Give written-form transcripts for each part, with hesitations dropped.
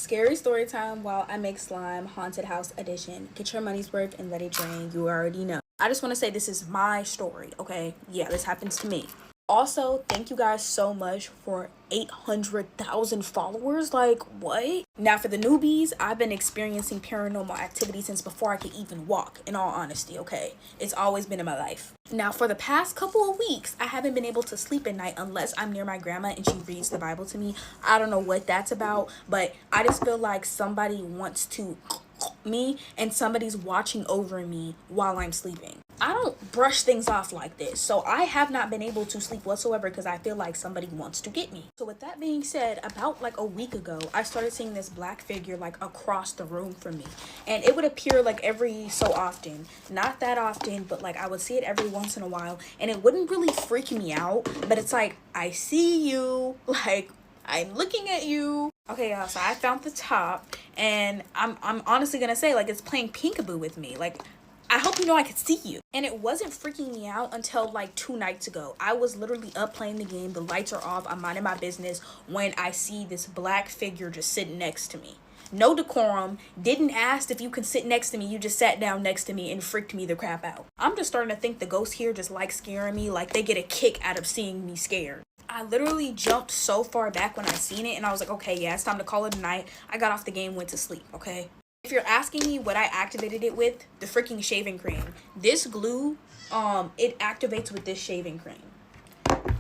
Scary story time while I make slime, haunted house edition. Get your money's worth and let it drain. You already know. I just want to say this is my story, okay? Yeah, this happens to me. Also, thank you guys so much for 800,000 followers. Like, what? Now, for the newbies, I've been experiencing paranormal activity since before I could even walk, in all honesty, okay? It's always been in my life. Now, for the past couple of weeks, I haven't been able to sleep at night unless I'm near my grandma and she reads the Bible to me. I don't know what that's about, but I just feel like somebody wants to me and somebody's watching over me while I'm sleeping. I don't brush things off like this, so I have not been able to sleep whatsoever because I feel like somebody wants to get me. So with that being said, about like a week ago, I started seeing this black figure like across the room from me, and it would appear like every so often, not that often, but like I would see it every once in a while, and it wouldn't really freak me out, but it's like, I see you, like I'm looking at you. Okay, y'all, so I found the top, and I'm honestly gonna say, like, it's playing peekaboo with me. Like, I hope you know I could see you. And it wasn't freaking me out until like 2 nights ago. I was literally up playing the game, the lights are off, I'm minding my business, when I see this black figure just sitting next to me. No decorum, didn't ask if you can sit next to me, you just sat down next to me and freaked me the crap out. I'm just starting to think the ghosts here just like scaring me, like they get a kick out of seeing me scared. I literally jumped so far back when I seen it, and I was like, okay, yeah, it's time to call it a night. I got off the game, went to sleep, okay? If you're asking me what I activated it with, the freaking shaving cream. This glue, it activates with this shaving cream.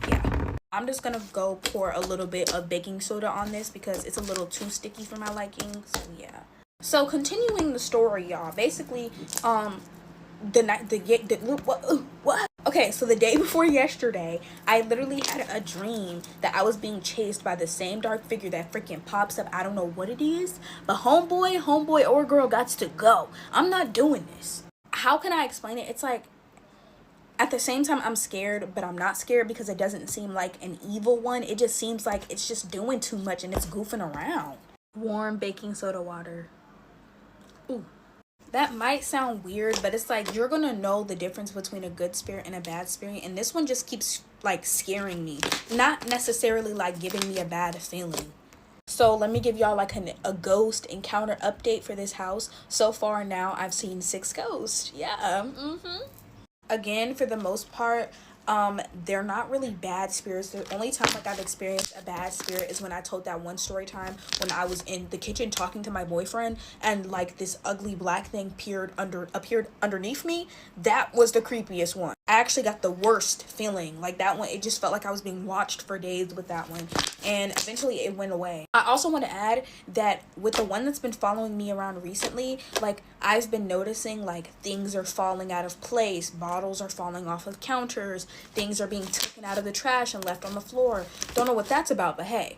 Yeah. I'm just gonna go pour a little bit of baking soda on this because it's a little too sticky for my liking, so yeah. So continuing the story, y'all, basically, what? Okay, so the day before yesterday, I literally had a dream that I was being chased by the same dark figure that freaking pops up. I don't know what it is, but homeboy or girl gots to go. I'm not doing this. How can I explain it? It's like, at the same time, I'm scared, but I'm not scared because it doesn't seem like an evil one. It just seems like it's just doing too much and it's goofing around. Warm baking soda water. Ooh. That might sound weird, but it's like you're gonna know the difference between a good spirit and a bad spirit, and this one just keeps like scaring me, not necessarily like giving me a bad feeling. So let me give y'all like a ghost encounter update for this house. So far now I've seen 6 ghosts. Yeah. Again, for the most part, they're not really bad spirits. The only time like I've experienced a bad spirit is when I told that one story time when I was in the kitchen talking to my boyfriend and like this ugly black thing appeared underneath me. That was the creepiest one. I actually got the worst feeling. Like that one, it just felt like I was being watched for days with that one, and eventually it went away. I also want to add that with the one that's been following me around recently, like I've been noticing like things are falling out of place, bottles are falling off of counters, things are being taken out of the trash and left on the floor. Don't know what that's about, but hey.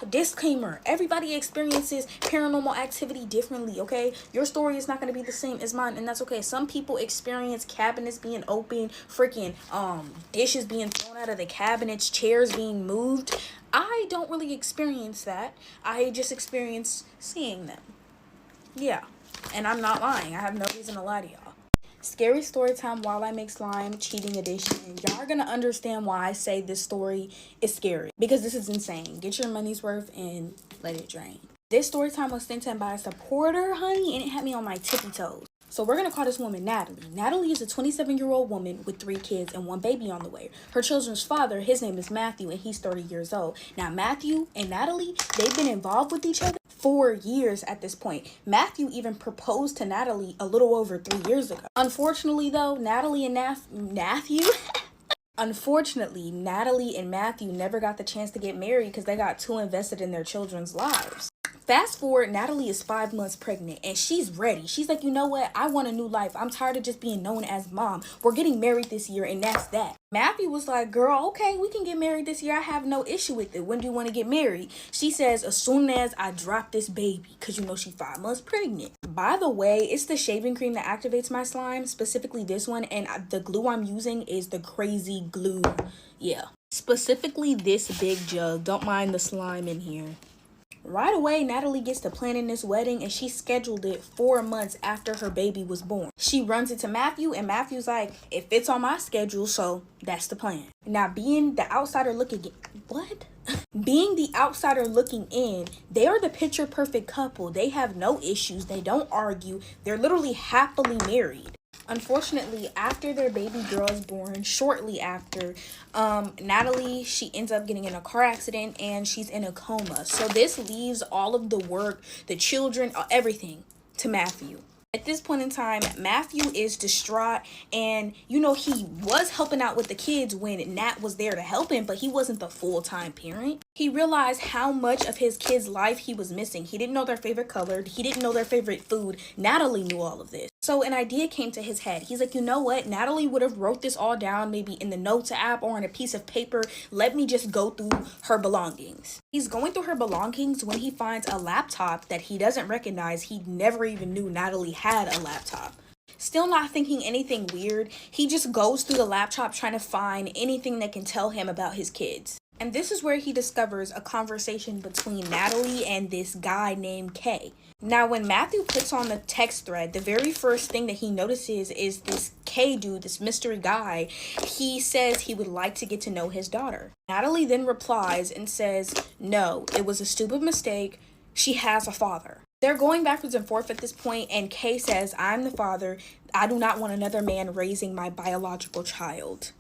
Disclaimer, everybody experiences paranormal activity differently, okay? Your story is not going to be the same as mine, and that's okay. Some people experience cabinets being open, freaking dishes being thrown out of the cabinets, chairs being moved. I don't really experience that. I just experience seeing them. Yeah, and I'm not lying. I have no reason to lie to y'all. Scary story time while I make slime, cheating edition. Y'all are gonna understand why I say this story is scary, because this is insane. Get your money's worth and let it drain. This story time was sent in by a supporter, honey, and it had me on my tippy toes. So we're gonna call this woman Natalie. Natalie is a 27-year-old woman with 3 kids and 1 baby on the way. Her children's father, his name is Matthew, and he's 30 years old. Now Matthew and Natalie, they've been involved with each other 4 years at this point. Matthew even proposed to Natalie a little over 3 years ago. Unfortunately though, Natalie and Matthew never got the chance to get married because they got too invested in their children's lives. Fast forward, Natalie is 5 months pregnant and she's ready. She's like, you know what? I want a new life. I'm tired of just being known as mom. We're getting married this year and that's that. Matthew was like, girl, okay, we can get married this year. I have no issue with it. When do you want to get married? She says, as soon as I drop this baby, because you know she's 5 months pregnant. By the way, it's the shaving cream that activates my slime, specifically this one, and the glue I'm using is the crazy glue. Yeah, specifically this big jug. Don't mind the slime in here. Right away, Natalie gets to planning this wedding, and she scheduled it 4 months after her baby was born. She runs it to Matthew, and Matthew's like, it fits on my schedule, so that's the plan. Now, being the outsider looking, Being the outsider looking in, they are the picture perfect couple. They have no issues. They don't argue. They're literally happily married. Unfortunately, after their baby girl is born, shortly after, Natalie, she ends up getting in a car accident and she's in a coma. So this leaves all of the work, the children, everything to Matthew. At this point in time, Matthew is distraught, and he was helping out with the kids when Nat was there to help him, but he wasn't the full-time parent. He realized how much of his kids' life he was missing. He didn't know their favorite color. He didn't know their favorite food. Natalie knew all of this. So an idea came to his head. He's like, you know what? Natalie would have wrote this all down maybe in the notes app or on a piece of paper. Let me just go through her belongings. He's going through her belongings when he finds a laptop that he doesn't recognize. He never even knew Natalie had a laptop. Still not thinking anything weird, he just goes through the laptop trying to find anything that can tell him about his kids. And this is where he discovers a conversation between Natalie and this guy named Kay. Now, when Matthew puts on the text thread, the very first thing that he notices is this Kay dude, this mystery guy. He says he would like to get to know his daughter. Natalie then replies and says, no, it was a stupid mistake. She has a father. They're going backwards and forth at this point, and Kay says, I'm the father. I do not want another man raising my biological child.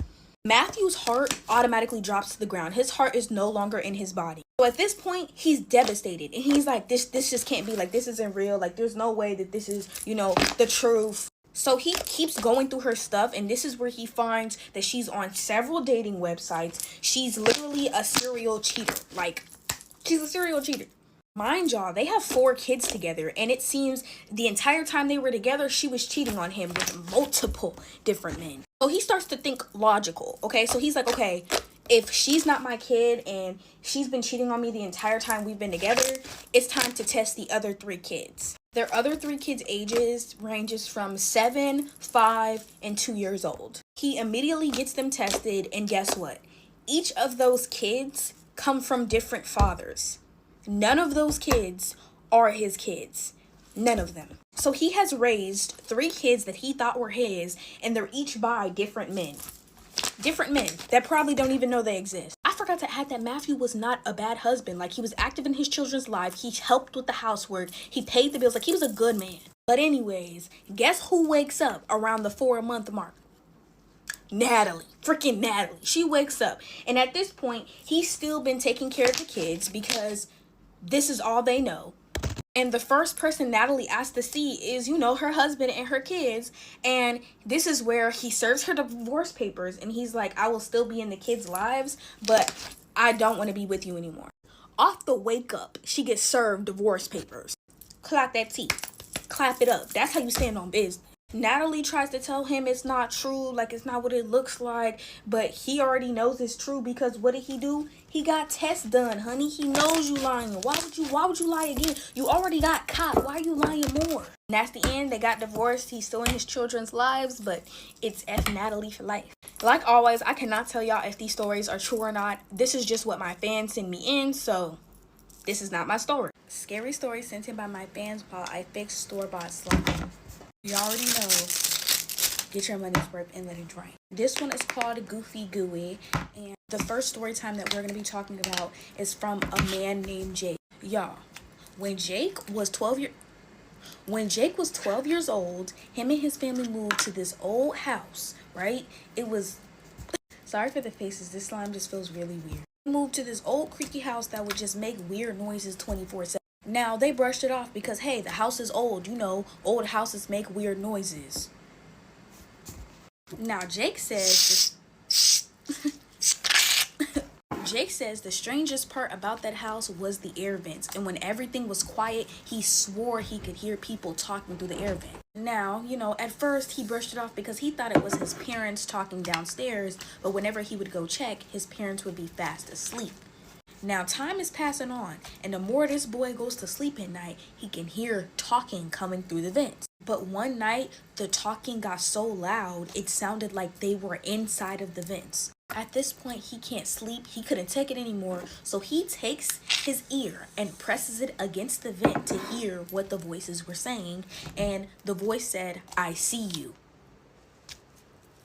Matthew's heart automatically drops to the ground. His heart is no longer in his body. So at this point, he's devastated. And he's like, this just can't be. Like, this isn't real. Like, there's no way that this is, the truth. So he keeps going through her stuff. And this is where he finds that she's on several dating websites. She's literally a serial cheater. Like, she's a serial cheater. Mind y'all, they have 4 kids together, and it seems the entire time they were together, she was cheating on him with multiple different men. So he starts to think logical, okay? So he's like, okay, if she's not my kid and she's been cheating on me the entire time we've been together, it's time to test the other 3 kids. Their other 3 kids' ages ranges from 7, 5, and 2 years old. He immediately gets them tested, and guess what? Each of those kids come from different fathers. None of those kids are his kids. None of them. So he has raised 3 kids that he thought were his, and they're each by different men. Different men that probably don't even know they exist. I forgot to add that Matthew was not a bad husband. Like, he was active in his children's life. He helped with the housework. He paid the bills. Like, he was a good man. But anyways, guess who wakes up around the 4-month mark? Natalie. Freaking Natalie. She wakes up. And at this point, he's still been taking care of the kids because this is all they know. And the first person Natalie asked to see is, her husband and her kids. And this is where he serves her divorce papers. And he's like, I will still be in the kids' lives, but I don't want to be with you anymore. Off the wake up, she gets served divorce papers. Clap that tea. Clap it up. That's how you stand on business. Natalie tries to tell him it's not true, like it's not what it looks like, but he already knows it's true because what did he do? He got tests done, honey. He knows you lying. Why would you lie again? You already got caught. Why are you lying more? And that's the end. They got divorced. He's still in his children's lives, but it's F Natalie for life. Like always, I cannot tell y'all if these stories are true or not. This is just what my fans send me in, so this is not my story. Scary story sent in by my fans while I fix store-bought slime. You already know, get your money's worth and let it drain. This one is called Goofy Gooey, and the first story time that we're going to be talking about is from a man named Jake. Y'all, when Jake was 12 years old, him and his family moved to this old house, right? It was, sorry for the faces, this slime just feels really weird. They moved to this old creaky house that would just make weird noises 24/7. Now, they brushed it off because, hey, the house is old. Old houses make weird noises. Now, Jake says the strangest part about that house was the air vents. And when everything was quiet, he swore he could hear people talking through the air vent. Now, at first he brushed it off because he thought it was his parents talking downstairs. But whenever he would go check, his parents would be fast asleep. Now, time is passing on, and the more this boy goes to sleep at night, he can hear talking coming through the vents. But one night, the talking got so loud, it sounded like they were inside of the vents. At this point, he can't sleep. He couldn't take it anymore, so he takes his ear and presses it against the vent to hear what the voices were saying, and the voice said, I see you.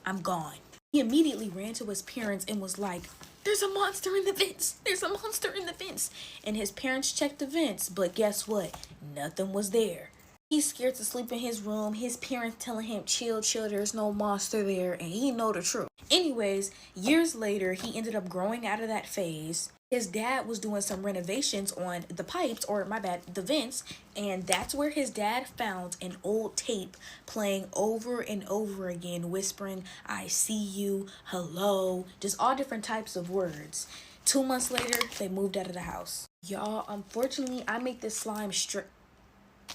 I'm gone. He immediately ran to his parents and was like, there's a monster in the vents. There's a monster in the vents. And his parents checked the vents, but guess what? Nothing was there. He's scared to sleep in his room. His parents telling him, chill, chill, there's no monster there. And he know the truth. Anyways, years later, he ended up growing out of that phase. His dad was doing some renovations on the pipes, or my bad, the vents. And that's where his dad found an old tape playing over and over again, whispering, I see you, hello, just all different types of words. 2 months later, they moved out of the house. Y'all, unfortunately, I make this slime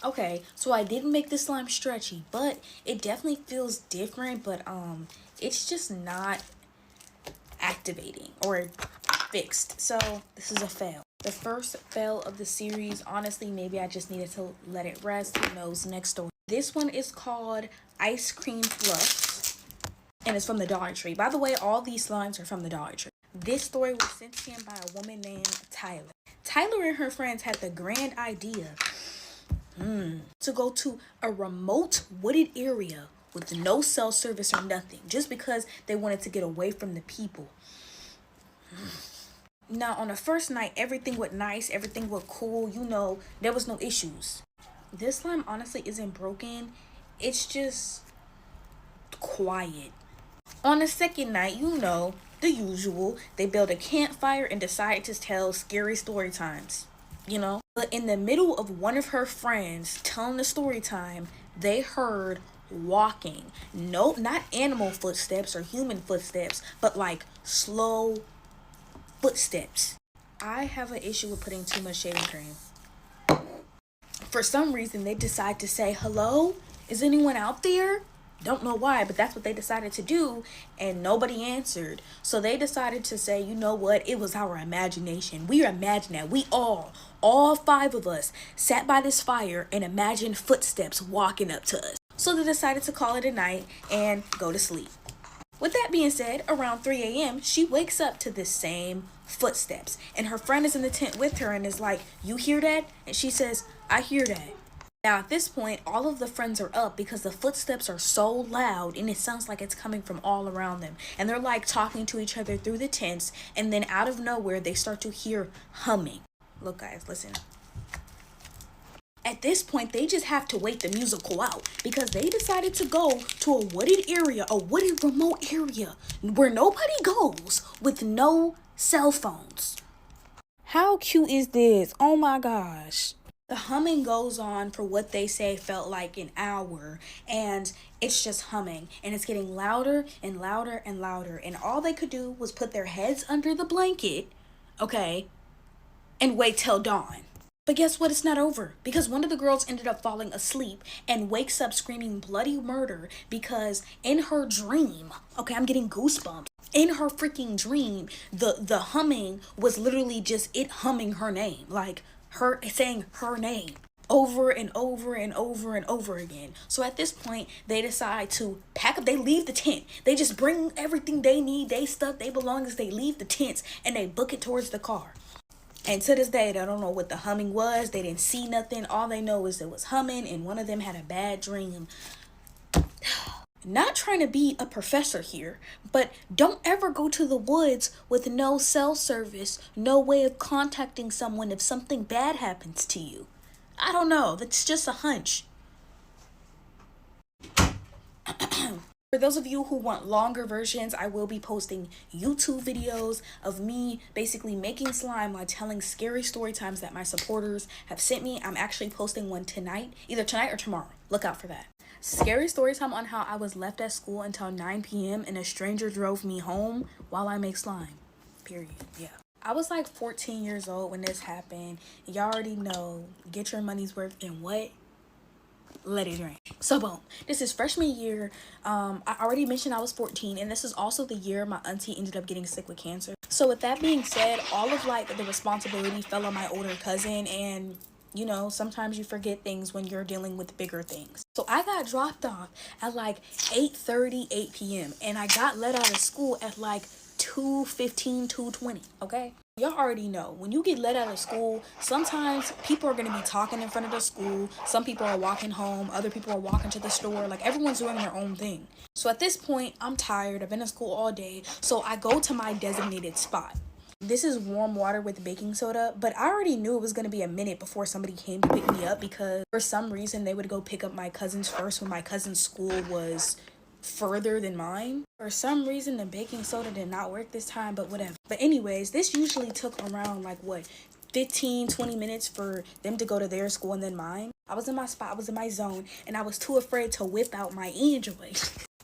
okay, so I didn't make this slime stretchy, but it definitely feels different, but it's just not activating or fixed. So this is a fail. The first fail of the series. Honestly, maybe I just needed to let it rest. Who knows? Next story. This one is called Ice Cream Fluffs, and it's from the Dollar Tree. By the way, all these slimes are from the Dollar Tree. This story was sent to him by a woman named Tyler. Tyler and her friends had the grand idea to go to a remote wooded area with no cell service or nothing, just because they wanted to get away from the people. Now, on the first night, everything went nice, everything went cool, you know, there was no issues. This slime honestly isn't broken, it's just quiet. On the second night, you know, the usual, they built a campfire and decided to tell scary story times. You know, but in the middle of one of her friends telling the story time, they heard walking. No, not animal footsteps or human footsteps, but like slow footsteps. I have an issue with putting too much shaving cream. For some reason, they decide to say, hello, is anyone out there? Don't know why, but that's what they decided to do, and nobody answered. So they decided to say, you know what, it was our imagination. We imagined that. We all 5 of us, sat by this fire and imagined footsteps walking up to us. So they decided to call it a night and go to sleep. With that being said, around 3 a.m., she wakes up to the same footsteps. And her friend is in the tent with her and is like, you hear that? And she says, I hear that. Now, at this point, all of the friends are up because the footsteps are so loud and it sounds like it's coming from all around them. And they're like talking to each other through the tents. And then out of nowhere, they start to hear humming. Look, guys, listen. At this point, they just have to wait the musical out because they decided to go to a wooded area, a wooded remote area where nobody goes with no cell phones. How cute is this? Oh my gosh. The humming goes on for what they say felt like an hour, and it's just humming, and it's getting louder and louder and louder, and all they could do was put their heads under the blanket, okay, and wait till dawn. But guess what? It's not over, because one of the girls ended up falling asleep and wakes up screaming bloody murder because in her dream, okay, I'm getting goosebumps. In her freaking dream, the humming was literally just it humming her name, like her saying her name over and over and over and over again. So at this point, they decide to pack up. They leave the tent. They just bring everything they need, they stuff, they belongings. They leave the tents and they book it towards the car. And to this day, they don't know what the humming was. They didn't see nothing. All they know is it was humming, and one of them had a bad dream. Not trying to be a professor here, but don't ever go to the woods with no cell service, no way of contacting someone if something bad happens to you. I don't know. That's just a hunch. For those of you who want longer versions, I will be posting YouTube videos of me basically making slime while telling scary story times that my supporters have sent me. I'm actually posting one tonight, either tonight or tomorrow. Look out for that. Scary story time on how I was left at school until 9 p.m. and a stranger drove me home while I make slime. Period. Yeah. I was like 14 years old when this happened. Y'all already know, get your money's worth in what? Let it rain. So boom, this is freshman year. I already mentioned I was 14, and this is also the year my auntie ended up getting sick with cancer. So with that being said, all of like the responsibility fell on my older cousin, and you know, sometimes you forget things when you're dealing with bigger things. So I got dropped off at like 8:30, 8 p.m. and I got let out of school at like 2:15, 2:20, okay? Y'all already know when you get let out of school, sometimes people are going to be talking in front of the school. Some people are walking home, other people are walking to the store. Like, everyone's doing their own thing. So at this point, I'm tired. I've been in school all day. So I go to my designated spot. This is warm water with baking soda, but I already knew it was going to be a minute before somebody came to pick me up, because for some reason they would go pick up my cousins first when my cousin's school was further than mine. For some reason the baking soda did not work this time, but whatever. But anyways, this usually took around like what, 15-20 minutes for them to go to their school and then mine. I was in my spot, I was in my zone, and I was too afraid to whip out my Android.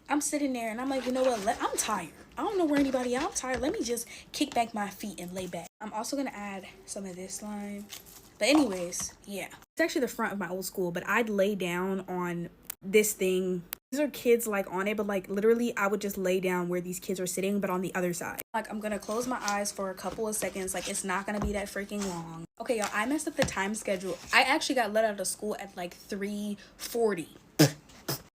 I'm sitting there and I'm like, you know what, I'm tired. I don't know where anybody else. I'm tired. Let me just kick back my feet and lay back. I'm also gonna add some of this lime. But anyways, yeah. It's actually the front of my old school, but I'd lay down on this thing. These are kids like on it, but like literally I would just lay down where these kids are sitting, but on the other side. Like, I'm gonna close my eyes for a couple of seconds. Like, it's not gonna be that freaking long. Okay, y'all, I messed up the time schedule. I actually got let out of school at like 3:40.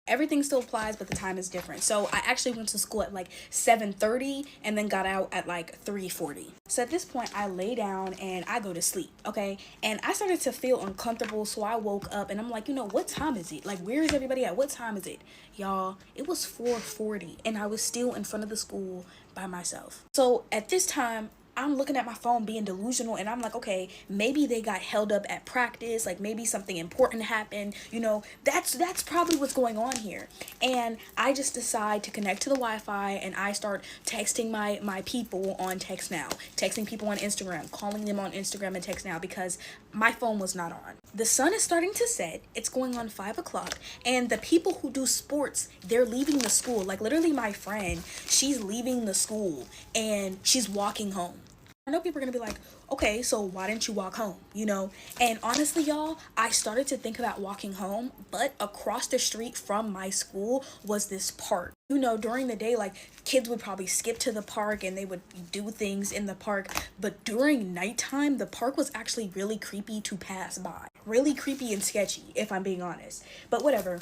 Everything still applies, but the time is different. So I actually went to school at like 7:30 and then got out at like 3:40. So at this point, I lay down and I go to sleep, okay? And I started to feel uncomfortable, so I woke up and I'm like, you know, what time is it? Like, where is everybody at? What time is it? Y'all, it was 4:40 and I was still in front of the school by myself. So at this time, I'm looking at my phone being delusional, and I'm like, okay, maybe they got held up at practice, like maybe something important happened, you know, that's probably what's going on here. And I just decide to connect to the Wi-Fi and I start texting my people on Text Now, texting people on Instagram, calling them on Instagram and Text Now, because my phone was not on. The sun is starting to set, it's going on 5 o'clock, and the people who do sports, they're leaving the school. Like, literally my friend, she's leaving the school and she's walking home. I know people are gonna be like, okay, so why didn't you walk home, you know? And honestly, y'all, I started to think about walking home, but across the street from my school was this park. You know, during the day, like, kids would probably skip to the park and they would do things in the park, but during nighttime, the park was actually really creepy to pass by. Really creepy and sketchy, if I'm being honest, but whatever.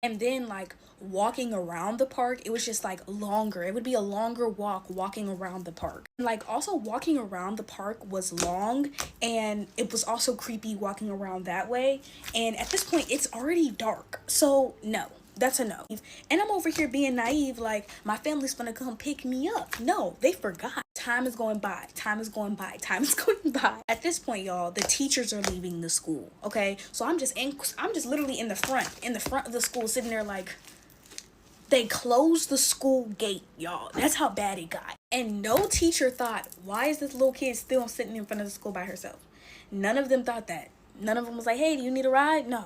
And then, like, walking around the park, it was just like longer. It would be a longer walk walking around the park. Like, also walking around the park was long, and it was also creepy walking around that way. And at this point, it's already dark, so no. That's a no. And I'm over here being naive, like my family's gonna come pick me up. No, they forgot. Time is going by. Time is going by. Time is going by. At this point, y'all, the teachers are leaving the school. Okay, so I'm just literally in the front of the school, sitting there like, they closed the school gate, y'all. That's how bad it got. And no teacher thought, why is this little kid still sitting in front of the school by herself? None of them thought that. None of them was like, hey, do you need a ride? No.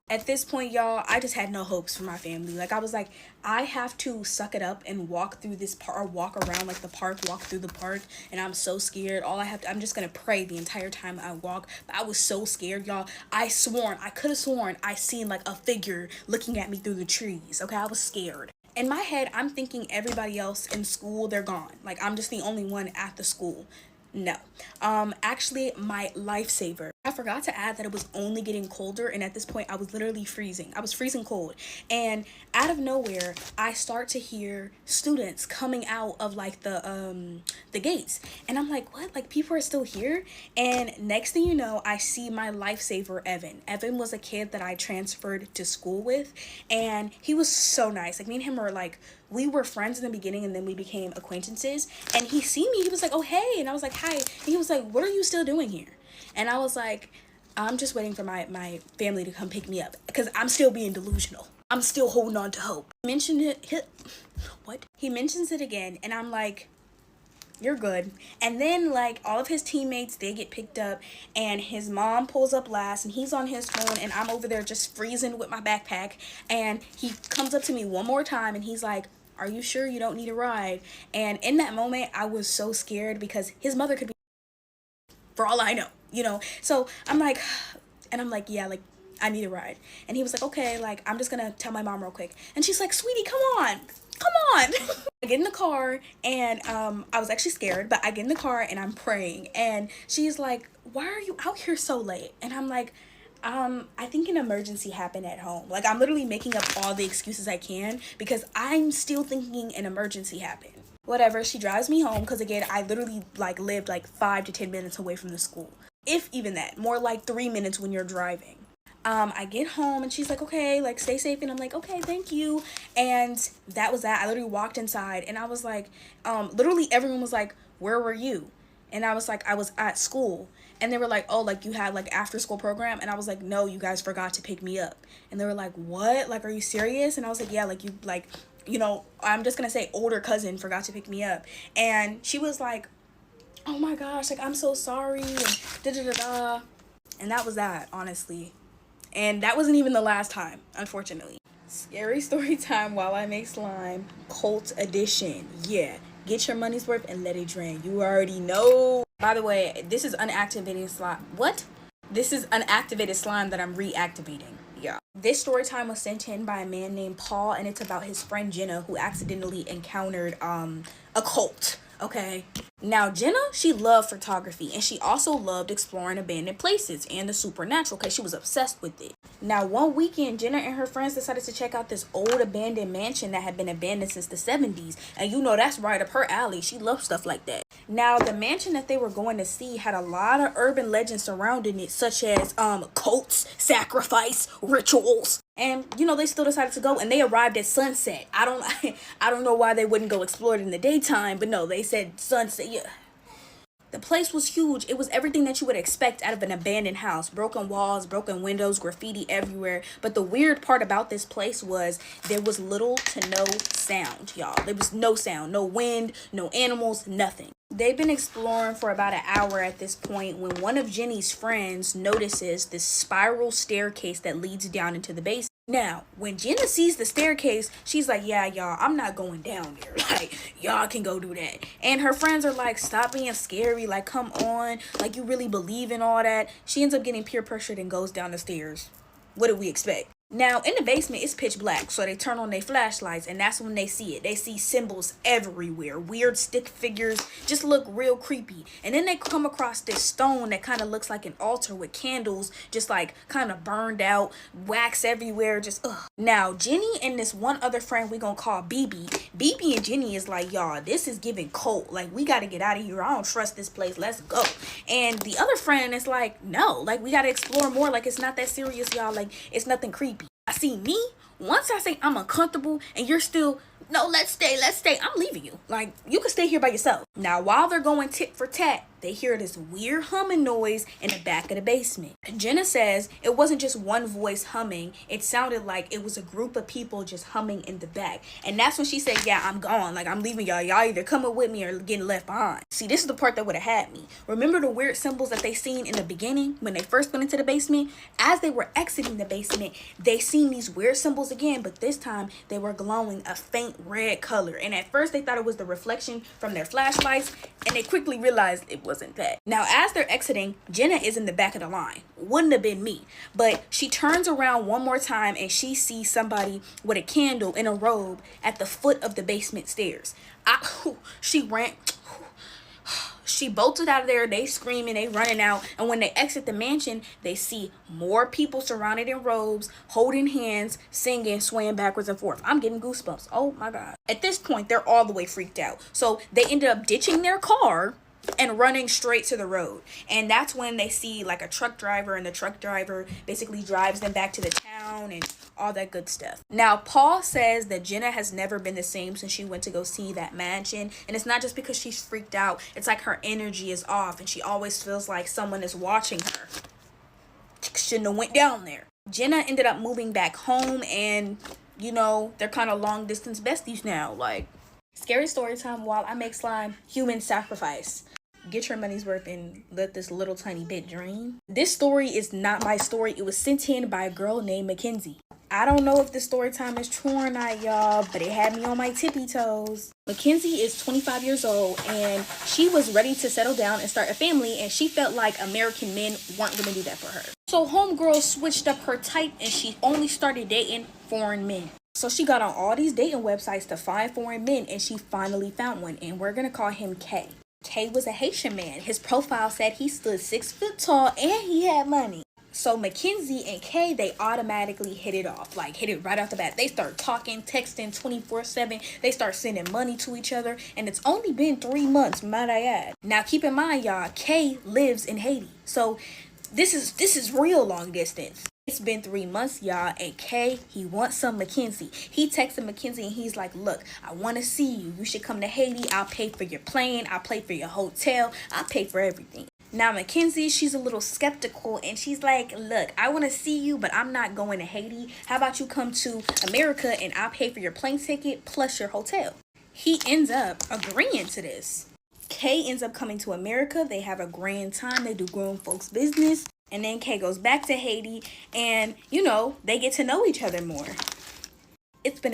At this point, y'all, I just had no hopes for my family. Like, I was like, I have to suck it up and walk through this park, or walk around like the park, walk through the park. And I'm so scared. I'm just gonna pray the entire time I walk. But I was so scared, y'all. I could have sworn I seen like a figure looking at me through the trees. Okay, I was scared. In my head, I'm thinking everybody else in school, they're gone. Like, I'm just the only one at the school. No. Actually, my lifesaver. I forgot to add that it was only getting colder, and at this point I was literally freezing. I was freezing cold. And out of nowhere, I start to hear students coming out of like the gates. And I'm like, what? Like, people are still here? And next thing you know, I see my lifesaver, Evan. Evan was a kid that I transferred to school with, and he was so nice. Like, me and him were like, we were friends in the beginning, and then we became acquaintances. And he see me, he was like, oh, hey. And I was like, hi. And he was like, what are you still doing here? And I was like, I'm just waiting for my family to come pick me up, because I'm still being delusional. I'm still holding on to hope. He mentioned it. What? He mentions it again, and I'm like, you're good. And then, like, all of his teammates, they get picked up, and his mom pulls up last, and he's on his phone, and I'm over there just freezing with my backpack. And he comes up to me one more time, and he's like, are you sure you don't need a ride? And in that moment, I was so scared, because his mother could be, for all I know, you know. So I'm like, yeah, like, I need a ride. And he was like, okay, like, I'm just gonna tell my mom real quick. And she's like, sweetie, come on. I get in the car, and I was actually scared, but I get in the car and I'm praying, and she's like, why are you out here so late? And I'm like, I think an emergency happened at home. Like, I'm literally making up all the excuses I can, because I'm still thinking an emergency happened. Whatever, she drives me home because again, I literally like lived like 5 to 10 minutes away from the school. If even that, more like 3 minutes when you're driving. I get home and she's like, okay, like stay safe. And I'm like, okay, thank you. And that was that. I literally walked inside and I was like, literally everyone was like, where were you? And I was like, I was at school. And they were like, oh, like you had like after school program. And I was like, no, you guys forgot to pick me up. And they were like, what? Like, are you serious? And I was like, yeah, like you, like, you know, I'm just gonna say older cousin forgot to pick me up. And she was like, oh my gosh, like I'm so sorry. And da da da da. And that was that, honestly. And that wasn't even the last time, unfortunately. Scary story time while I make slime. Cult edition. Yeah. Get your money's worth and let it drain. You already know. By the way, this is unactivated slime. What? This is unactivated slime that I'm reactivating. Yeah. This story time was sent in by a man named Paul, and it's about his friend Jenna who accidentally encountered a cult. Okay. Now, Jenna, she loved photography and she also loved exploring abandoned places and the supernatural because she was obsessed with it. Now, one weekend, Jenna and her friends decided to check out this old abandoned mansion that had been abandoned since the 70s. And you know, that's right up her alley. She loves stuff like that. Now, the mansion that they were going to see had a lot of urban legends surrounding it, such as cults, sacrifice, rituals. And you know, they still decided to go and they arrived at sunset. I don't know why they wouldn't go explore it in the daytime, but no, they said sunset. Yeah. The place was huge. It was everything that you would expect out of an abandoned house. Broken walls, broken windows, graffiti everywhere. But the weird part about this place was there was little to no sound, y'all. There was no sound, no wind, no animals, nothing. They've been exploring for about an hour at this point when one of Jenny's friends notices this spiral staircase that leads down into the basement. Now, when Jenna sees the staircase, she's like, yeah, y'all, I'm not going down there. Like, y'all can go do that. And her friends are like, stop being scary. Like, come on. Like, you really believe in all that. She ends up getting peer pressured and goes down the stairs. What did we expect? Now, in the basement, it's pitch black, so they turn on their flashlights, and that's when they see it. They see symbols everywhere. Weird stick figures just look real creepy. And then they come across this stone that kind of looks like an altar with candles just like kind of burned out, wax everywhere, just ugh. Now, Jenny and this one other friend we gonna call BB and Jenny is like, y'all, this is giving cult. Like, we gotta get out of here. I don't trust this place. Let's go. And the other friend is like, no, like, we gotta explore more. Like, it's not that serious, y'all. Like, it's nothing creepy. I see me, once I say I'm uncomfortable and you're still, no, let's stay, I'm leaving you. Like, you can stay here by yourself. Now, while they're going tit for tat, they hear this weird humming noise in the back of the basement. Jenna says it wasn't just one voice humming. It sounded like it was a group of people just humming in the back. And that's when she said, yeah, I'm gone. Like, I'm leaving y'all. Y'all either coming with me or getting left behind. See, this is the part that would have had me. Remember the weird symbols that they seen in the beginning when they first went into the basement? As they were exiting the basement, they seen these weird symbols again, but this time they were glowing a faint red color. And at first they thought it was the reflection from their flashlights, and they quickly realized it wasn't that. Now, as they're exiting, Jenna is in the back of the line. Wouldn't have been me. But she turns around one more time and she sees somebody with a candle in a robe at the foot of the basement stairs. She ran. She bolted out of there. They screaming, they running out. And when they exit the mansion, they see more people surrounded in robes, holding hands, singing, swaying backwards and forth. I'm getting goosebumps. Oh my God. At this point, they're all the way freaked out. So they ended up ditching their car and running straight to the road. And that's when they see like a truck driver, and the truck driver basically drives them back to the town and all that good stuff. Now, Paul says that Jenna has never been the same since she went to go see that mansion. And it's not just because she's freaked out. It's like her energy is off and she always feels like someone is watching her. Shouldn't have went down there. Jenna ended up moving back home, and you know, they're kind of long distance besties now. Like, scary story time while I make slime. Human sacrifice. Get your money's worth and let this little tiny bit drain. This story is not my story. It was sent in by a girl named Mackenzie. I don't know if this story time is true or not, y'all, but it had me on my tippy toes. Mackenzie is 25 years old, and she was ready to settle down and start a family, and she felt like American men weren't going to do that for her. So homegirl switched up her type, and she only started dating foreign men. So she got on all these dating websites to find foreign men, and she finally found one, and we're going to call him K. K was a Haitian man. His profile said he stood 6 foot tall and he had money. So Mackenzie and Kay, they automatically hit it off, like hit it right off the bat. They start talking, texting 24/7. They start sending money to each other, and it's only been 3 months, might I add. Now keep in mind, y'all, Kay lives in Haiti, so this is real long distance. It's been 3 months, y'all, and Kay, he wants some Mackenzie. He texted Mackenzie and he's like, look, I want to see you. You should come to Haiti. I'll pay for your plane. I'll pay for your hotel. I'll pay for everything. Now, Mackenzie, she's a little skeptical and she's like, look, I want to see you, but I'm not going to Haiti. How about you come to America and I'll pay for your plane ticket plus your hotel? He ends up agreeing to this. Kay ends up coming to America. They have a grand time. They do grown folks business. And then Kay goes back to Haiti and, they get to know each other more. It's been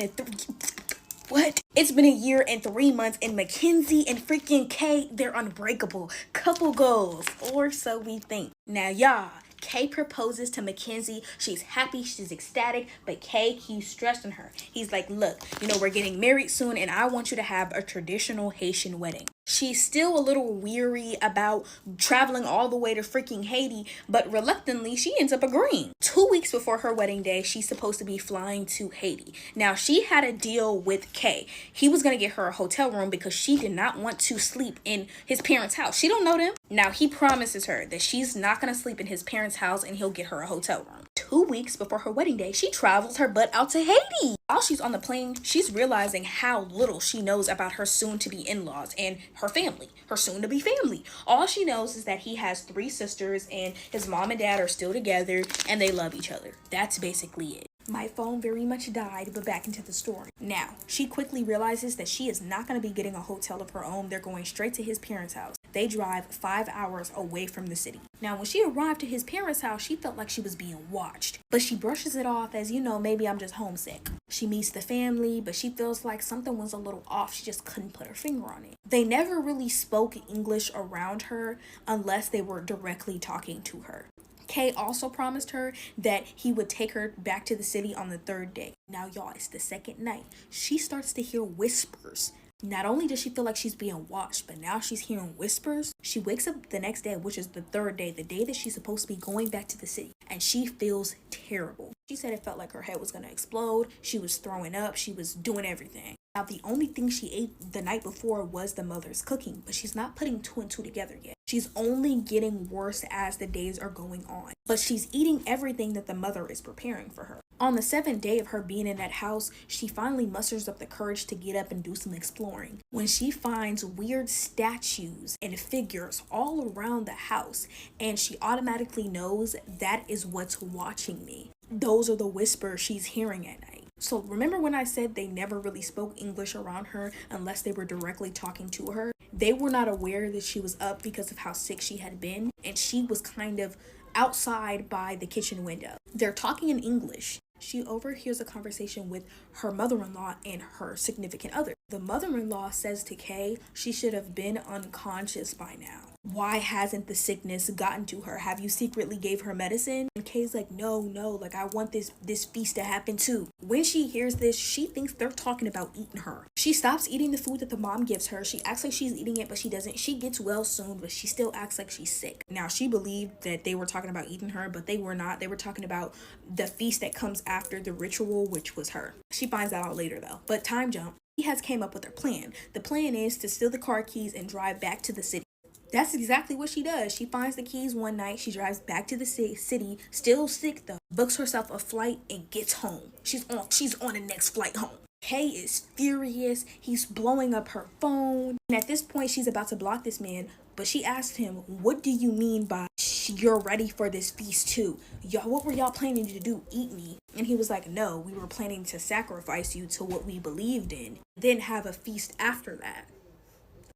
It's been a year and 3 months, and Mackenzie and freaking Kay, they're unbreakable. Couple goals, or so we think. Now, y'all, Kay proposes to Mackenzie. She's happy, she's ecstatic, but Kay keeps stressing her. He's like, look, we're getting married soon, and I want you to have a traditional Haitian wedding. She's still a little weary about traveling all the way to freaking Haiti, but reluctantly, she ends up agreeing. 2 weeks before her wedding day, she's supposed to be flying to Haiti. Now, she had a deal with Kay. He was going to get her a hotel room because she did not want to sleep in his parents' house. She don't know them. Now, he promises her that she's not going to sleep in his parents' house and he'll get her a hotel room. 2 weeks before her wedding day, she travels her butt out to Haiti. While she's on the plane, she's realizing how little she knows about her soon-to-be in-laws and her family, her soon-to-be family. All she knows is that he has 3 sisters and his mom and dad are still together and they love each other. That's basically it. My phone very much died, but back into the story. Now, she quickly realizes that she is not going to be getting a hotel of her own. They're going straight to his parents' house. They drive 5 hours away from the city. Now, when she arrived to his parents' house, she felt like she was being watched. But she brushes it off as, maybe I'm just homesick. She meets the family, but she feels like something was a little off. She just couldn't put her finger on it. They never really spoke English around her unless they were directly talking to her. Kay also promised her that he would take her back to the city on the 3rd day. Now, y'all, it's the 2nd night. She starts to hear whispers. Not only does she feel like she's being watched, but now she's hearing whispers. She wakes up the next day, which is the 3rd day, the day that she's supposed to be going back to the city, and she feels terrible. She said it felt like her head was going to explode. She was throwing up. She was doing everything. Now, the only thing she ate the night before was the mother's cooking, but she's not putting 2 and 2 together yet. She's only getting worse as the days are going on, but she's eating everything that the mother is preparing for her. On the 7th day of her being in that house, she finally musters up the courage to get up and do some exploring. When she finds weird statues and figures all around the house, and she automatically knows that is what's watching me. Those are the whispers she's hearing at night. So remember when I said they never really spoke English around her unless they were directly talking to her? They were not aware that she was up because of how sick she had been, and she was kind of outside by the kitchen window. They're talking in English. She overhears a conversation with her mother-in-law and her significant other. The mother-in-law says to Kay she should have been unconscious by now. Why hasn't the sickness gotten to her? Have you secretly gave her medicine? And Kay's like, no, like I want this feast to happen too. When she hears this, she thinks they're talking about eating her. She stops eating the food that the mom gives her. She acts like she's eating it, but she doesn't. She gets well soon, but she still acts like she's sick. Now, she believed that they were talking about eating her, but they were not. They were talking about the feast that comes after the ritual, which was her. She finds that out later though. But time jump. He has came up with her plan. The plan is to steal the car keys and drive back to the city. That's exactly what she does. She finds the keys one night. She drives back to the city, still sick though, books herself a flight and gets home. She's on the next flight home. Kay is furious. He's blowing up her phone. And at this point, she's about to block this man, but she asked him, what do you mean by you're ready for this feast too? Y'all, what were y'all planning to do? Eat me? And he was like, no, we were planning to sacrifice you to what we believed in, then have a feast after that.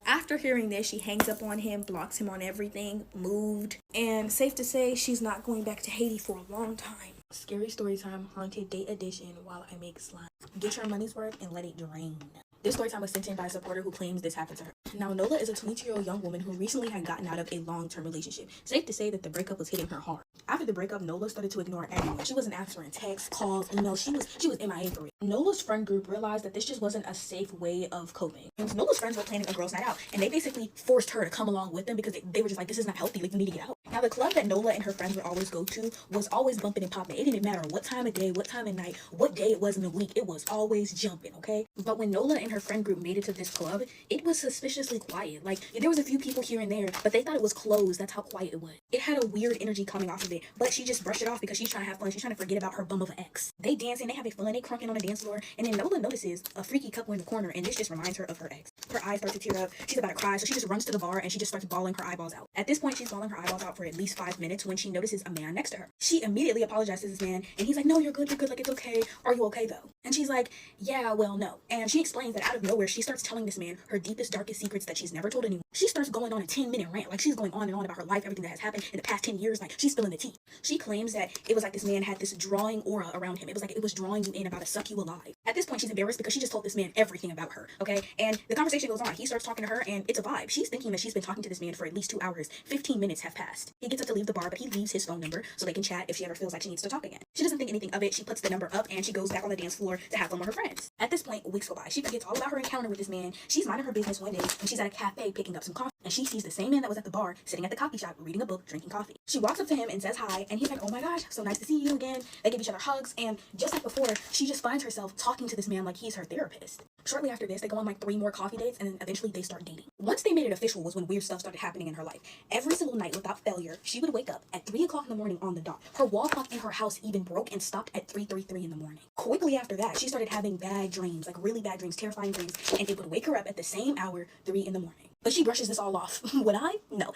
After hearing this, she hangs up on him, blocks him on everything, moved, and safe to say, she's not going back to Haiti for a long time. Scary story time, haunted date edition while I make slime. Get your money's worth and let it drain. This story time was sent in by a supporter who claims this happened to her. Now, Nola is a 22-year-old young woman who recently had gotten out of a long-term relationship. Safe to say that the breakup was hitting her hard. After the breakup, Nola started to ignore everyone. She wasn't answering texts, calls, emails. She was MIA for it. Nola's friend group realized that this just wasn't a safe way of coping. And Nola's friends were planning a girls' night out, and they basically forced her to come along with them because they were just like, this is not healthy. Like, you need to get out. Now, the club that Nola and her friends would always go to was always bumping and popping. It didn't matter what time of day, what time of night, what day it was in the week. It was always jumping, okay? But when Nola and her friend group made it to this club, it was suspiciously quiet. Like, there was a few people here and there, but they thought it was closed. That's how quiet it was. It had a weird energy coming off of it, but she just brushed it off because she's trying to have fun. She's trying to forget about her bum of an ex. They dancing, they having fun, they crunking on the dance floor, and then Nola notices a freaky couple in the corner, and this just reminds her of her ex. Her eyes start to tear up. She's about to cry, so she just runs to the bar and she just starts bawling her eyeballs out. At this point, she's bawling her eyeballs out for at least 5 minutes when she notices a man next to her. She immediately apologizes to this man, and he's like, no, you're good, like it's okay. Are you okay though? And she's like, yeah, well, no. And she explains that out of nowhere, she starts telling this man her deepest, darkest secrets that she's never told anyone. She starts going on a 10-minute rant, like she's going on and on about her life, everything that has happened in the past 10 years, like she's spilling the tea. She claims that it was like this man had this drawing aura around him. It was like it was drawing you in, about to suck you alive. At this point, she's embarrassed because she just told this man everything about her, okay? And the conversation goes on. He starts talking to her, and it's a vibe. She's thinking that she's been talking to this man for at least 2 hours. 15 minutes have passed. He gets up to leave the bar, but he leaves his phone number so they can chat if she ever feels like she needs to talk again. She doesn't think anything of it. She puts the number up, and she goes back on the dance floor to have fun with her friends. At this point, weeks go by. She forgets all about her encounter with this man. She's minding her business one day, and she's at a cafe picking up some coffee, and she sees the same man that was at the bar sitting at the coffee shop reading a book, drinking coffee. She walks up to him and says hi, and he's like, oh my gosh, so nice to see you again. They give each other hugs, and just like before, she just finds herself talking to this man like he's her therapist. Shortly after this, they go on like 3 more coffee dates, and then eventually they start dating. Once they made it official was when weird stuff started happening in her life. Every single night without failure, she would wake up at 3 o'clock in the morning on the dot. Her wall clock in her house even broke and stopped at 3:33 in the morning. Quickly after that, she started having bad dreams, like really bad dreams, terrifying dreams, and it would wake her up at the same hour, 3 in the morning. But she brushes this all off. Would I? No.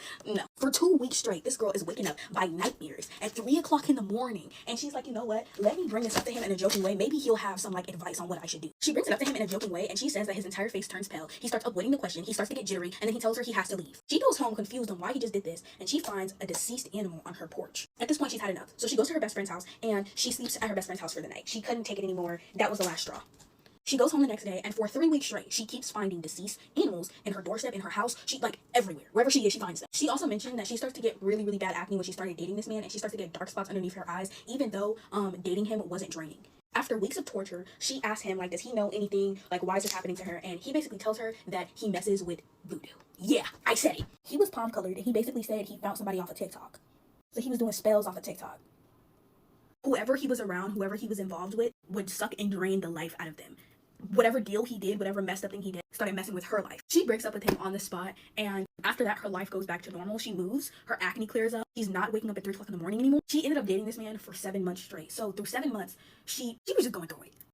For 2 weeks straight, this girl is waking up by nightmares at 3 o'clock in the morning. And she's like, you know what? Let me bring this up to him in a joking way. Maybe he'll have some like advice on what I should do. She brings it up to him in a joking way, and she says that his entire face turns pale. He starts avoiding the question. He starts to get jittery, and then he tells her he has to leave. She goes home confused on why he just did this, and she finds a deceased animal on her porch. At this point, she's had enough. So she goes to her best friend's house, and she sleeps at her best friend's house for the night. She couldn't take it anymore. That was the last straw. She goes home the next day, and for 3 weeks straight, she keeps finding deceased animals in her doorstep, in her house. She, like, everywhere. Wherever she is, she finds them. She also mentioned that she starts to get really, really bad acne when she started dating this man, and she starts to get dark spots underneath her eyes, even though dating him wasn't draining. After weeks of torture, she asks him, like, does he know anything? Like, why is this happening to her? And he basically tells her that he messes with voodoo. Yeah, I said it. He was palm-colored, and he basically said he found somebody off of TikTok. So he was doing spells off of TikTok. Whoever he was around, whoever he was involved with, would suck and drain the life out of them. Whatever deal he did, whatever messed up thing he did, started messing with her life. She breaks up with him on the spot, and after that, her life goes back to normal. She moves, her acne clears up, she's not waking up at 3 o'clock in the morning anymore. She ended up dating this man for 7 months straight. So through 7 months, she was just going through it.